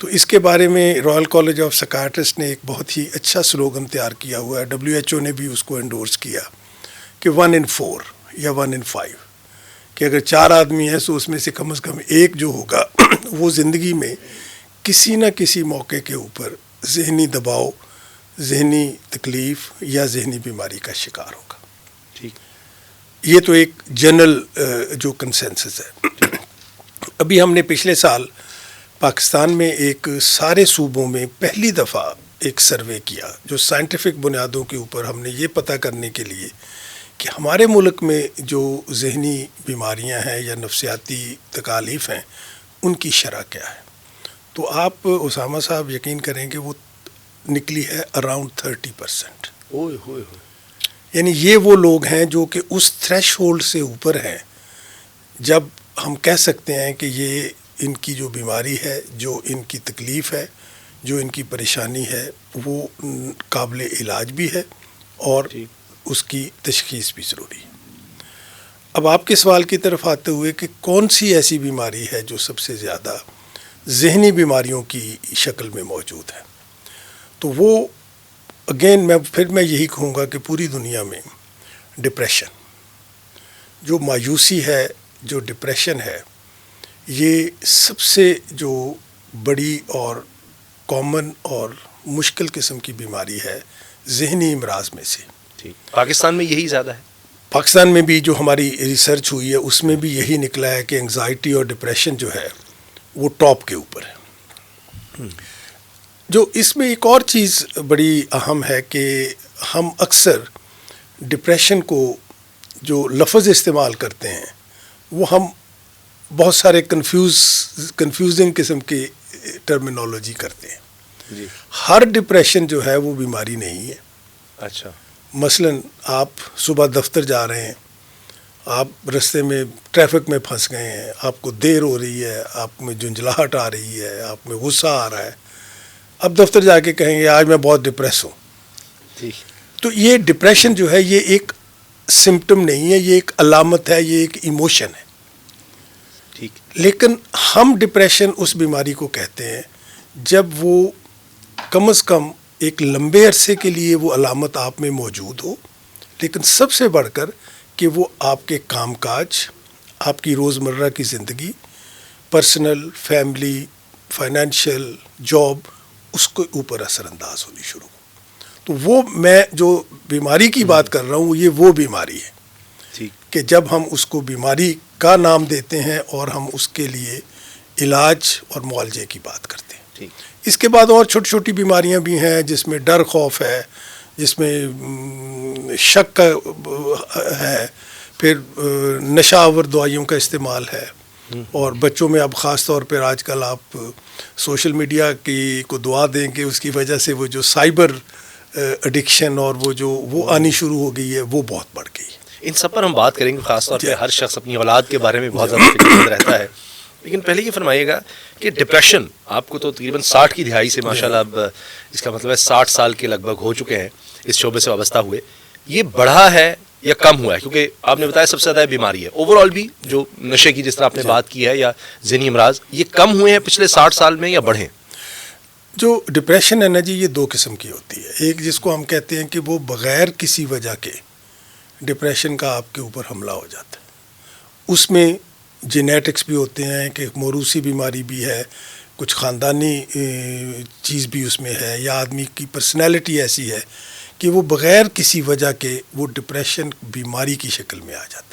تو اس کے بارے میں رائل کالج آف سائکیاٹرسٹ نے ایک بہت ہی اچھا سلوگن تیار کیا ہوا ہے، WHO نے بھی اس کو انڈورس کیا کہ 1 in 4 یا 1 in 5، کہ اگر 4 آدمی ہیں تو اس میں سے کم از کم ایک جو ہوگا وہ زندگی میں کسی نہ کسی موقع کے اوپر ذہنی دباؤ، ذہنی تکلیف یا ذہنی بیماری کا شکار ہوگا. ٹھیک، یہ تو ایک جنرل جو کنسنسس ہے. ابھی ہم نے پچھلے سال پاکستان میں ایک سارے صوبوں میں پہلی دفعہ ایک سروے کیا جو سائنٹیفک بنیادوں کے اوپر ہم نے یہ پتہ کرنے کے لیے کہ ہمارے ملک میں جو ذہنی بیماریاں ہیں یا نفسیاتی تکالیف ہیں ان کی شرح کیا ہے. تو آپ اسامہ صاحب یقین کریں کہ وہ نکلی ہے اراؤنڈ 30%. اوئے ہوئے ہوئے. یعنی یہ وہ لوگ ہیں جو کہ اس تھریش ہولڈ سے اوپر ہیں جب ہم کہہ سکتے ہیں کہ یہ ان کی جو بیماری ہے، جو ان کی تکلیف ہے، جو ان کی پریشانی ہے وہ قابل علاج بھی ہے اور اس کی تشخیص بھی ضروری ہے. اب آپ کے سوال کی طرف آتے ہوئے کہ کون سی ایسی بیماری ہے جو سب سے زیادہ ذہنی بیماریوں کی شکل میں موجود ہے، تو وہ اگین میں یہی کہوں گا کہ پوری دنیا میں ڈپریشن، جو مایوسی ہے، جو ڈپریشن ہے، یہ سب سے جو بڑی اور کامن اور مشکل قسم کی بیماری ہے ذہنی امراض میں سے. پاکستان میں یہی زیادہ ہے. پاکستان میں بھی جو ہماری ریسرچ ہوئی ہے اس میں بھی یہی نکلا ہے کہ انگزائٹی اور ڈپریشن جو ہے وہ ٹاپ کے اوپر ہے. جو اس میں ایک اور چیز بڑی اہم ہے کہ ہم اکثر ڈپریشن کو جو لفظ استعمال کرتے ہیں وہ ہم بہت سارے کنفیوزنگ قسم کی ٹرمینالوجی کرتے ہیں. جی. ہر ڈپریشن جو ہے وہ بیماری نہیں ہے. اچھا. مثلاً آپ صبح دفتر جا رہے ہیں، آپ رستے میں ٹریفک میں پھنس گئے ہیں، آپ کو دیر ہو رہی ہے، آپ میں جھنجھلاہٹ آ رہی ہے، آپ میں غصہ آ رہا ہے، اب دفتر جا کے کہیں گے آج میں بہت ڈپریس ہوں. تو یہ ڈپریشن جو ہے یہ ایک سمپٹم نہیں ہے، یہ ایک علامت ہے، یہ ایک ایموشن ہے. ٹھیک. لیکن ہم ڈپریشن اس بیماری کو کہتے ہیں جب وہ کم از کم ایک لمبے عرصے کے لیے وہ علامت آپ میں موجود ہو، لیکن سب سے بڑھ کر کہ وہ آپ کے کام کاج، آپ کی روزمرہ کی زندگی، پرسنل، فیملی، فائنینشیل، جاب، اس کے اوپر اثر انداز ہونی شروع ہو. تو وہ میں جو بیماری کی بات کر رہا ہوں یہ وہ بیماری ہے کہ جب ہم اس کو بیماری کا نام دیتے ہیں اور ہم اس کے لیے علاج اور معالجے کی بات کرتے ہیں. اس کے بعد اور چھوٹی چھوٹی بیماریاں بھی ہیں جس میں ڈر خوف ہے، جس میں شک کا ہے، پھر نشہ آور دوائیوں کا استعمال ہے، اور بچوں میں اب خاص طور پر آج کل آپ سوشل میڈیا کی کو دعا دیں کہ اس کی وجہ سے وہ جو سائبر ایڈکشن اور وہ آنی شروع ہو گئی ہے وہ بہت بڑھ گئی. ان سب پر ہم بات کریں گے، خاص طور پہ ہر شخص اپنی اولاد کے بارے میں بہت زیادہ فکر مند رہتا ہے. لیکن پہلے یہ فرمائیے گا کہ ڈپریشن آپ کو تو تقریباً 60 کی دہائی سے ماشاءاللہ اب اس کا مطلب ہے 60 سال کے لگ بھگ ہو چکے ہیں اس شعبے سے وابستہ ہوئے، یہ بڑھا ہے یا کم ہوا ہے؟ کیونکہ آپ نے بتایا سب سے زیادہ بیماری ہے اوور آل بھی جو نشے کی جس طرح آپ نے بات کی ہے یا ذہنی امراض، یہ کم ہوئے ہیں پچھلے 60 سال میں یا بڑھے؟ جو ڈپریشن ہے نا جی، یہ 2 قسم کی ہوتی ہے. ایک جس کو ہم کہتے ہیں کہ وہ بغیر کسی وجہ کے ڈپریشن کا آپ کے اوپر حملہ ہو جاتا ہے. اس میں جینیٹکس بھی ہوتے ہیں کہ موروثی بیماری بھی ہے، کچھ خاندانی چیز بھی اس میں ہے، یا آدمی کی پرسنالٹی ایسی ہے کہ وہ بغیر کسی وجہ کے وہ ڈپریشن بیماری کی شکل میں آ جاتا ہے.